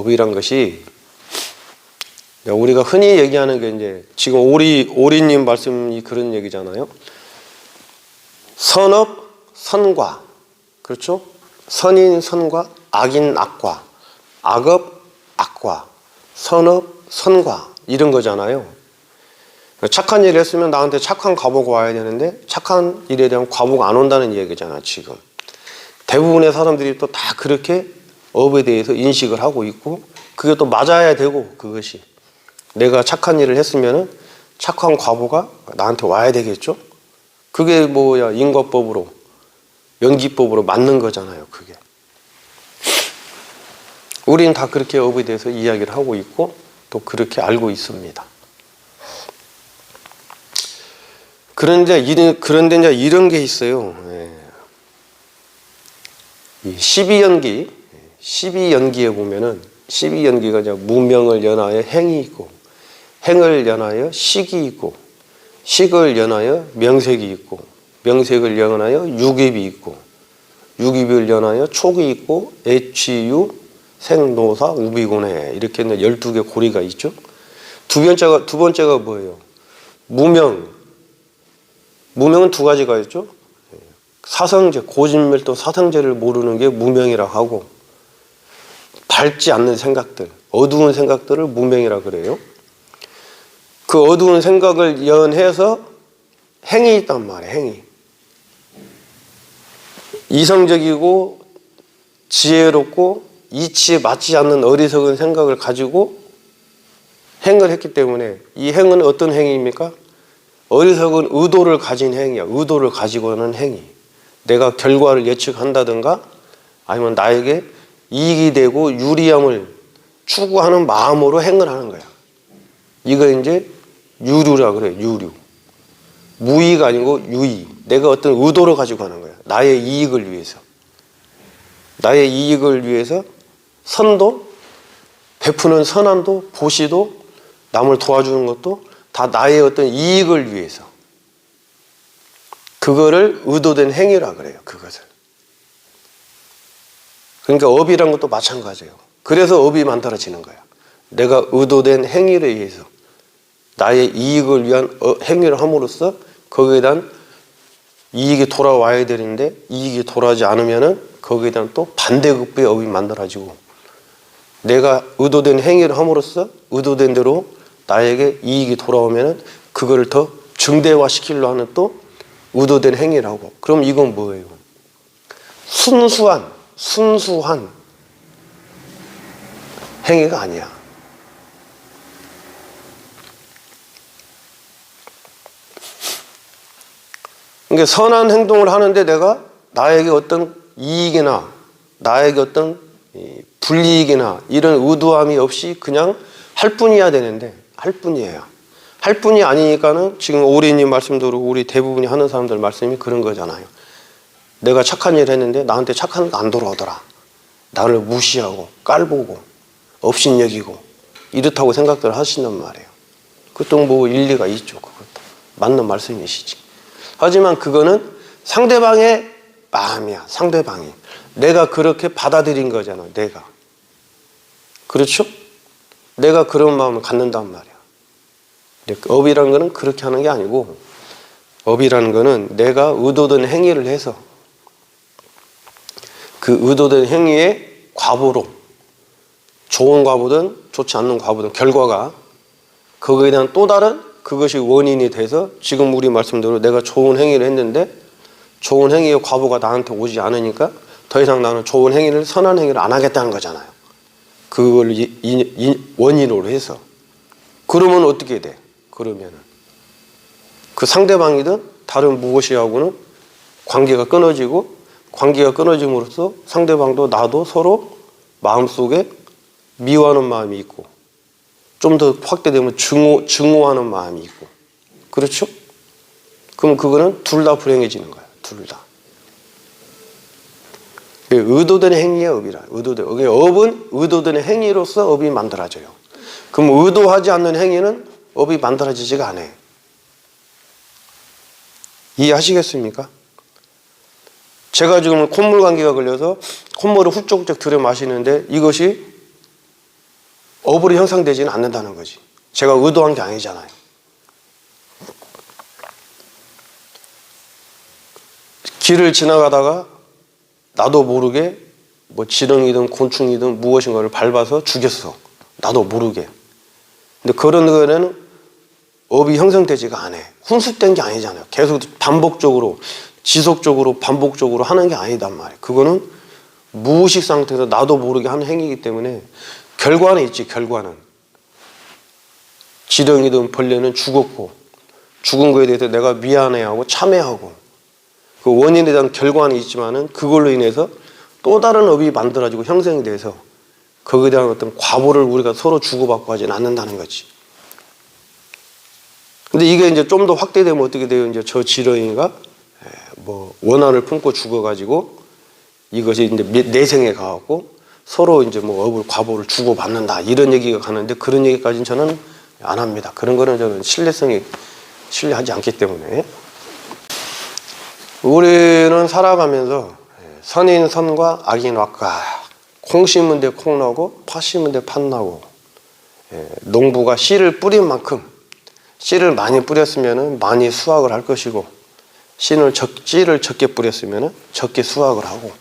업이란 것이 우리가 흔히 얘기하는 게 이제 지금 오리님 말씀이 그런 얘기잖아요. 선업, 선과, 그렇죠? 선인 선과, 악인 악과, 악업, 악과, 선업, 선과 이런 거잖아요. 착한 일을 했으면 나한테 착한 과보가 와야 되는데 착한 일에 대한 과보가 안 온다는 얘기잖아 지금. 대부분의 사람들이 또 다 그렇게 업에 대해서 인식을 하고 있고 그게 또 맞아야 되고 그것이 내가 착한 일을 했으면 착한 과보가 나한테 와야 되겠죠. 그게 뭐야 인과법으로 연기법으로 맞는 거잖아요. 그게 우리는 다 그렇게 업에 대해서 이야기를 하고 있고 또 그렇게 알고 있습니다. 그런데 이제 이런 게 있어요. 이 12연기에 보면은 12연기가 이제 무명을 연하여 행이 있고 행을 연하여 식이 있고 식을 연하여 명색이 있고 명색을 연하여 육입이 있고 육입을 연하여 촉이 있고 애취유 생노사 우비고내 이렇게 12개 고리가 있죠. 두 번째가 뭐예요? 무명은 두 가지가 있죠. 사성제, 고진멸도 사성제를 모르는 게 무명이라고 하고 밝지 않는 생각들, 어두운 생각들을 무명이라 그래요. 그 어두운 생각을 연해서 행이 있단 말이에요. 행이. 이성적이고 지혜롭고 이치에 맞지 않는 어리석은 생각을 가지고 행을 했기 때문에 이 행은 어떤 행위입니까? 어리석은 의도를 가진 행위야. 의도를 가지고 하는 행위. 내가 결과를 예측한다든가 아니면 나에게 이익이 되고 유리함을 추구하는 마음으로 행을 하는 거야. 이거 이제 유류라 그래요. 유류. 무의가 아니고 유의. 내가 어떤 의도를 가지고 하는 거야. 나의 이익을 위해서. 나의 이익을 위해서 선도, 베푸는 선함도, 보시도, 남을 도와주는 것도 다 나의 어떤 이익을 위해서. 그거를 의도된 행위라 그래요. 그것을. 그러니까 업이란 것도 마찬가지예요. 그래서 업이 만들어지는 거야. 내가 의도된 행위를 위해서 나의 이익을 위한 행위를 함으로써 거기에 대한 이익이 돌아와야 되는데 이익이 돌아오지 않으면은 거기에 대한 또 반대급부의 업이 만들어지고 내가 의도된 행위를 함으로써 의도된 대로 나에게 이익이 돌아오면은 그거를 더 증대화시키려 하는 또 의도된 행위라고. 그럼 이건 뭐예요? 순수한 행위가 아니야. 그러니까 선한 행동을 하는데 내가 나에게 어떤 이익이나 나에게 어떤 불이익이나 이런 의도함이 없이 그냥 할 뿐이야 되는데 할 뿐이에요. 할 뿐이 아니니까는 지금 오리님 말씀대로 우리 대부분이 하는 사람들 말씀이 그런 거잖아요. 내가 착한 일을 했는데 나한테 착한 거 안 돌아오더라. 나를 무시하고 깔보고 업신여기고 이렇다고 생각들 하신단 말이에요. 그것도 뭐 일리가 있죠. 그것도 맞는 말씀이시지. 하지만 그거는 상대방의 마음이야. 상대방이. 내가 그렇게 받아들인 거잖아. 내가. 그렇죠? 내가 그런 마음을 갖는단 말이야. 업이라는 거는 그렇게 하는 게 아니고 업이라는 거는 내가 의도된 행위를 해서 그 의도된 행위의 과보로 좋은 과보든 좋지 않는 과보든 결과가 거기에 대한 또 다른 그것이 원인이 돼서 지금 우리 말씀대로 내가 좋은 행위를 했는데 좋은 행위의 과보가 나한테 오지 않으니까 더 이상 나는 좋은 행위를 선한 행위를 안 하겠다는 거잖아요. 그걸 원인으로 해서 그러면 어떻게 돼? 그러면은 그 상대방이든 다른 무엇이하고는 관계가 끊어지고 관계가 끊어짐으로써 상대방도 나도 서로 마음속에 미워하는 마음이 있고 좀 더 확대되면 증오하는 마음이 있고 그렇죠? 그럼 그거는 둘 다 불행해지는 거야. 둘 다. 의도된 행위야 업이라. 업은 의도된 행위로서 업이 만들어져요. 그럼 의도하지 않는 행위는 업이 만들어지지가 않아요. 이해하시겠습니까? 제가 지금 콧물 감기가 걸려서 콧물을 훌쩍훌쩍 들여 마시는데 이것이 업으로 형성되지는 않는다는 거지. 제가 의도한 게 아니잖아요. 길을 지나가다가 나도 모르게 뭐 지렁이든 곤충이든 무엇인가를 밟아서 죽였어. 나도 모르게. 근데 그런 거는 업이 형성되지가 않아요. 훈습된 게 아니잖아요. 계속 반복적으로 지속적으로 반복적으로 하는 게 아니단 말이에요. 그거는 무의식 상태에서 나도 모르게 하는 행위이기 때문에 결과는 있지. 결과는 지렁이든 벌레는 죽었고 죽은 거에 대해서 내가 미안해하고 참회하고 그 원인에 대한 결과는 있지만은 그걸로 인해서 또 다른 업이 만들어지고 형성이 돼서 거기에 대한 어떤 과보를 우리가 서로 주고받고 하지는 않는다는 거지. 근데 이게 이제 좀 더 확대되면 어떻게 돼요? 이제 저 지렁이가 뭐 원한을 품고 죽어가지고 이것이 이제 내생에 가갖고 서로 이제 뭐 업을 과보를 주고받는다 이런 얘기가 가는데 그런 얘기까지는 저는 안 합니다. 그런 거는 저는 신뢰하지 않기 때문에 우리는 살아가면서 선인 선과 악인 악과 콩 심은 데 콩 나고 팥 심은 데 팥 나고 농부가 씨를 뿌린 만큼 씨를 많이 뿌렸으면 많이 수확을 할 것이고 씨를 적게 뿌렸으면 적게 수확을 하고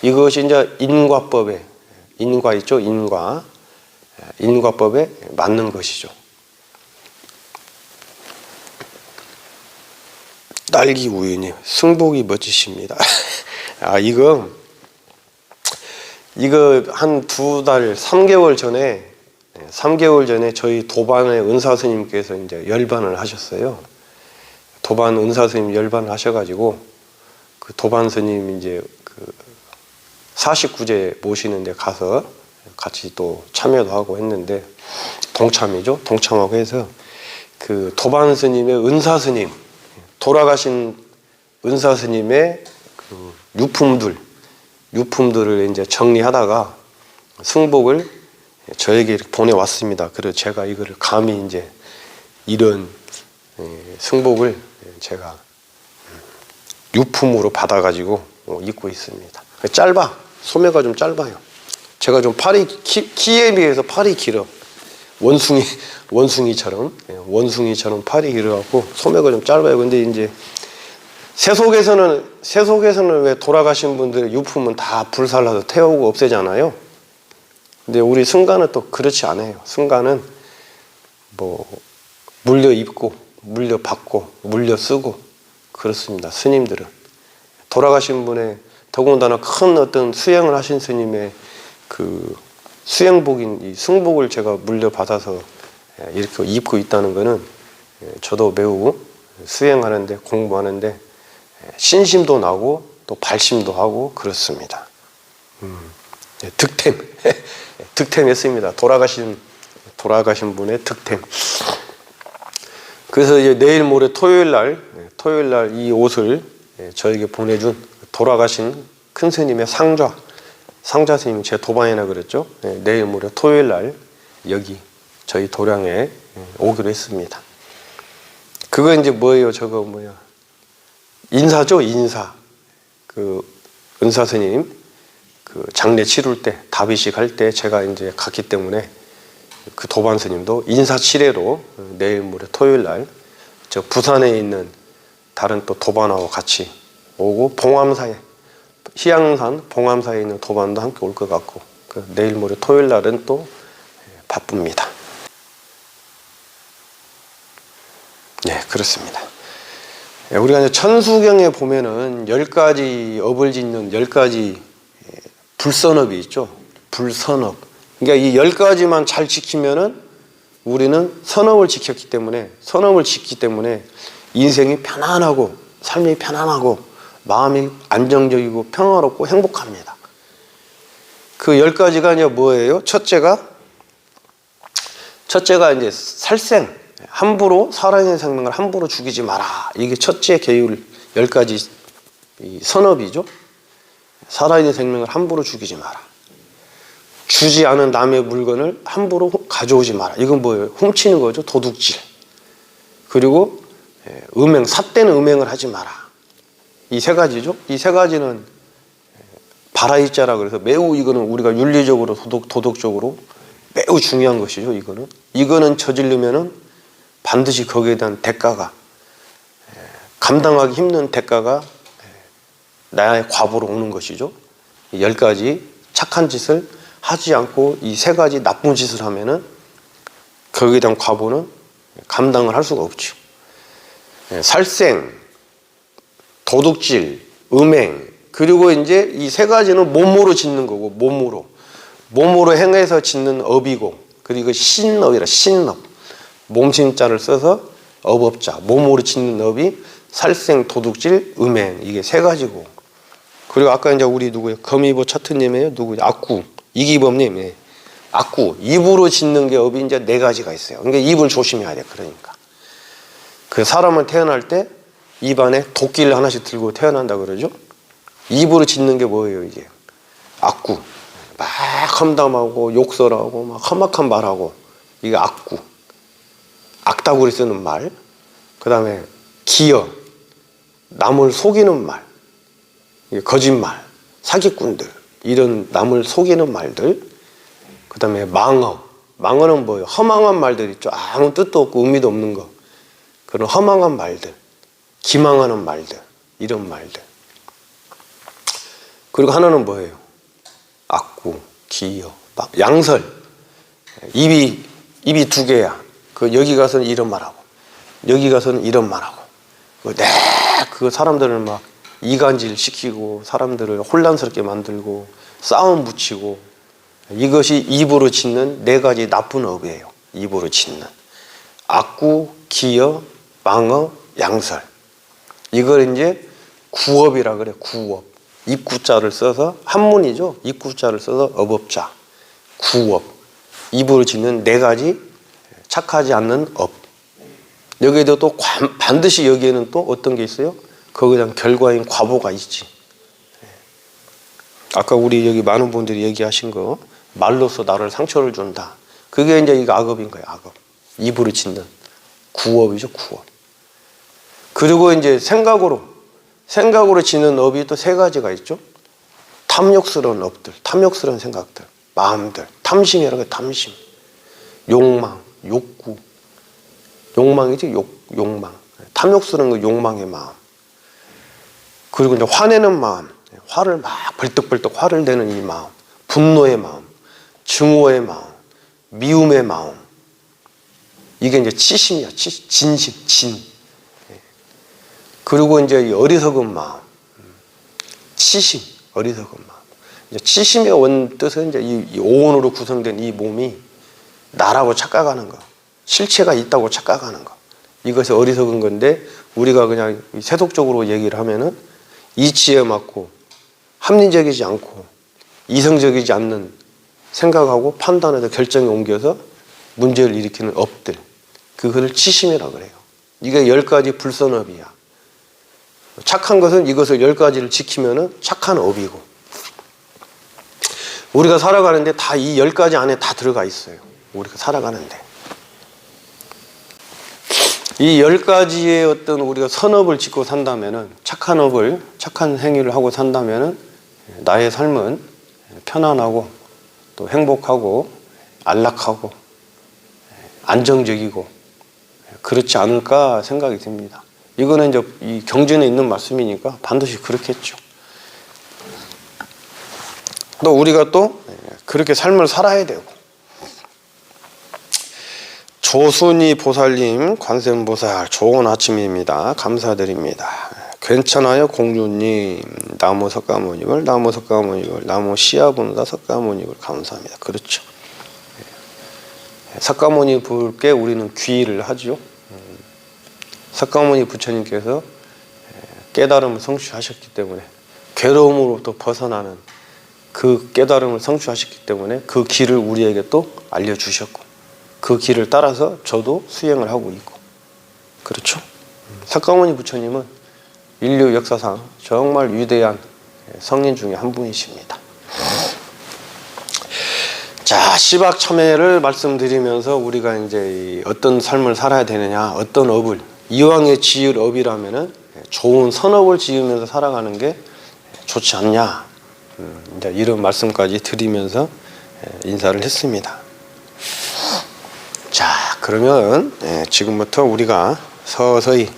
이것이 이제 인과법에 인과 있죠. 인과법에 맞는 것이죠. 딸기 우유님 승복이 멋지십니다. 아 이거 한 2달 3개월 전에 저희 도반의 은사 스님께서 이제 열반을 하셨어요. 도반 은사 스님 열반을 하셔가지고 그 도반 스님 이제 그 49제 모시는데 가서 같이 또 참여도 하고 했는데 동참하고 해서 그 도반 스님의 은사 스님 돌아가신 은사 스님의 그 유품들을 이제 정리하다가 승복을 저에게 이렇게 보내왔습니다. 그래서 제가 이거를 감히 이제 이런 승복을 제가 유품으로 받아가지고 입고 있습니다. 짧아. 소매가 좀 짧아요. 제가 좀 키에 비해서 팔이 길어. 원숭이처럼 팔이 길어갖고 소매가 좀 짧아요. 근데 이제 세속에서는 왜 돌아가신 분들의 유품은 다 불살라서 태우고 없애잖아요. 근데 우리 승가는 또 그렇지 않아요. 승가는 뭐 물려 입고 물려 받고 물려 쓰고 그렇습니다. 스님들은 돌아가신 분의 더군다나 큰 어떤 수행을 하신 스님의 그 수행복인 이 승복을 제가 물려받아서 이렇게 입고 있다는 것은 저도 매우 수행하는데 공부하는데 신심도 나고 또 발심도 하고 그렇습니다. 득템했습니다. 돌아가신 분의 득템. 그래서 이제 내일 모레 토요일 날 이 옷을 저에게 보내준 돌아가신 큰 스님의 상좌 스님이 제 도반이나 그랬죠. 내일 모레 토요일 날 여기 저희 도량에 오기로 했습니다. 그거 이제 뭐예요? 저거 뭐야? 인사죠, 인사. 그 은사 스님 그 장례 치룰 때 다비식 할 때 제가 이제 갔기 때문에 그 도반 스님도 인사 치레로 내일 모레 토요일 날 저 부산에 있는 다른 또 도반하고 같이 오고 봉암사에 희양산 봉암사에 있는 도반도 함께 올 것 같고 그 내일 모레 토요일 날은 또 바쁩니다. 네, 그렇습니다. 우리가 이제 천수경에 보면은 10가지 업을 짓는 10가지 불선업이 있죠. 불선업. 그러니까 이 10가지만 잘 지키면은 우리는 선업을 지켰기 때문에 인생이 편안하고 삶이 편안하고 마음이 안정적이고 평화롭고 행복합니다. 그 10가지가 이제 뭐예요? 첫째가 이제 살생. 함부로 살아있는 생명을 함부로 죽이지 마라. 이게 첫째 계율 10가지 선업이죠. 살아있는 생명을 함부로 죽이지 마라. 주지 않은 남의 물건을 함부로 가져오지 마라. 이건 뭐예요? 훔치는 거죠. 도둑질. 그리고 삿대는 음행을 하지 마라. 이 3가지죠. 이 3가지는 바라이자라 그래서 매우 이거는 우리가 윤리적으로 도덕적으로 매우 중요한 것이죠. 이거는 저지르면은 반드시 거기에 대한 대가가, 감당하기 힘든 대가가 나의 과보로 오는 것이죠. 10가지 착한 짓을 하지 않고 이 3가지 나쁜 짓을 하면은 거기에 대한 과보는 감당을 할 수가 없죠. 살생, 도둑질, 음행, 그리고 이제 이 3가지는 몸으로 짓는 거고, 몸으로 행해서 짓는 업이고, 그리고 신업이라, 신업, 몸신자를 써서 업업자, 몸으로 짓는 업이 살생, 도둑질, 음행, 이게 3가지고, 그리고 아까 이제 우리 누구예요? 거미보 차트님이에요? 누구예요? 악구, 이기범님. 예. 악구, 입으로 짓는 게 업이 이제 4가지가 있어요. 그러니까 입을 조심해야 돼. 그러니까 그 사람은 태어날 때 입안에 도끼를 하나씩 들고 태어난다 그러죠. 입으로 짓는 게 뭐예요? 이게 악구, 막 험담하고 욕설하고 막 험악한 말하고, 이게 악구, 악다구리 쓰는 말. 그 다음에 기어, 남을 속이는 말, 거짓말, 사기꾼들, 이런 남을 속이는 말들. 그 다음에 망어는 뭐예요? 허망한 말들 있죠. 아무 뜻도 없고 의미도 없는 거, 그런 허망한 말들, 기망하는 말들, 이런 말들. 그리고 하나는 뭐예요? 악구, 기어, 양설, 입이 2개야. 여기 가서는 이런 말하고 여기 가서는 이런 말하고, 그 사람들을 막 이간질 시키고 사람들을 혼란스럽게 만들고 싸움 붙이고, 이것이 입으로 짓는 4가지 나쁜 업이에요. 입으로 짓는 악구, 기어, 망어, 양설. 이걸 이제 구업이라 그래. 구업, 입구자를 써서 한문이죠. 입구자를 써서 업업자, 구업, 입으로 짓는 4가지 착하지 않는 업. 여기에도 또 반드시 여기에는 또 어떤 게 있어요? 거기에 대한 결과인 과보가 있지. 아까 우리 여기 많은 분들이 얘기하신 거, 말로써 나를 상처를 준다. 그게 이제 이거 악업인 거예요. 악업. 입으로 짓는 구업이죠. 구업. 그리고 이제 생각으로 짓는 업이 또 3가지가 있죠. 탐욕스러운 업들, 탐욕스러운 생각들, 마음들, 탐심이라는 게 탐심, 욕망, 욕구, 욕망이지. 욕망, 탐욕스러운 거, 욕망의 마음. 그리고 이제 화내는 마음, 화를 막 벌떡벌떡 화를 내는 이 마음, 분노의 마음, 증오의 마음, 미움의 마음. 이게 이제 치심이야. 진심, 진. 그리고 이제 이 어리석은 마음, 치심, 어리석은 마음. 이제 치심의 원 뜻은 이제 이 오온으로 구성된 이 몸이 나라고 착각하는 거, 실체가 있다고 착각하는 거. 이것이 어리석은 건데, 우리가 그냥 세속적으로 얘기를 하면은 이치에 맞고 합리적이지 않고 이성적이지 않는 생각하고 판단에서 결정에 옮겨서 문제를 일으키는 업들, 그것을 치심이라고 그래요. 이게 10가지 불선업이야. 착한 것은 이것을 10가지를 지키면은 착한 업이고, 우리가 살아가는데 다 이 10가지 안에 다 들어가 있어요. 우리가 살아가는데 이 10가지의 어떤 우리가 선업을 짓고 산다면은, 착한 업을, 착한 행위를 하고 산다면은 나의 삶은 편안하고 또 행복하고 안락하고 안정적이고 그렇지 않을까 생각이 듭니다. 이거는 이제 이 경전에 있는 말씀이니까 반드시 그렇겠죠. 또 우리가 또 그렇게 삶을 살아야 되고. 조순이 보살님, 관세음보살, 좋은 아침입니다. 감사드립니다. 괜찮아요 공주님, 나무 석가모니걸, 나무 석가모니걸, 나무 시아분사 석가모니걸, 감사합니다. 그렇죠. 석가모니 부께 우리는 귀의를 하죠. 석가모니 부처님께서 깨달음을 성취하셨기 때문에, 괴로움으로부터 벗어나는 그 깨달음을 성취하셨기 때문에 그 길을 우리에게 또 알려주셨고, 그 길을 따라서 저도 수행을 하고 있고, 그렇죠. 석가모니 부처님은 인류 역사상 정말 위대한 성인 중에 한 분이십니다. 자, 시박참회를 말씀드리면서 우리가 이제 어떤 삶을 살아야 되느냐, 어떤 업을, 이왕에 지을 업이라면은 좋은 선업을 지으면서 살아가는 게 좋지 않냐, 이제 이런 말씀까지 드리면서 인사를 했습니다. 그러면 지금부터 우리가 서서히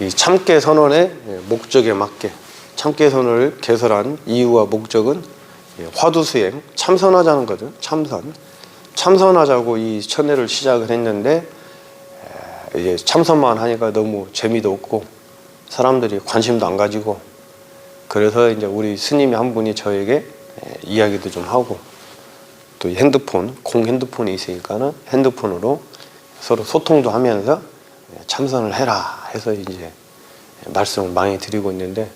이 참깨 선언의 목적에 맞게 참깨 선언을 개설한 이유와 목적은 화두수행, 참선하자는 거죠. 참선하자고 이 천회를 시작을 했는데 이제 참선만 하니까 너무 재미도 없고 사람들이 관심도 안 가지고 그래서 이제 우리 스님이 한 분이 저에게 이야기도 좀 하고 또 핸드폰, 공 핸드폰이 있으니까는 핸드폰으로 서로 소통도 하면서 참선을 해라 해서 이제 말씀을 많이 드리고 있는데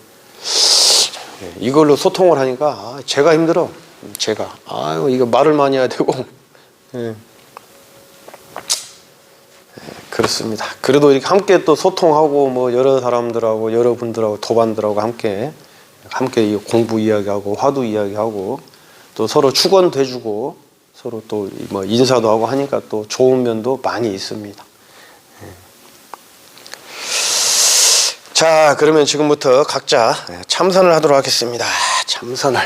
이걸로 소통을 하니까 제가 힘들어. 제가 아유 이거 말을 많이 해야 되고 그렇습니다. 그래도 이렇게 함께 또 소통하고 뭐 여러 사람들하고 여러분들하고 도반들하고 함께 이 공부 이야기하고 화두 이야기하고 또 서로 축원도 해주고 서로 또 뭐 인사도 하고 하니까 또 좋은 면도 많이 있습니다. 자, 그러면 지금부터 각자 참선을 하도록 하겠습니다. 참선을.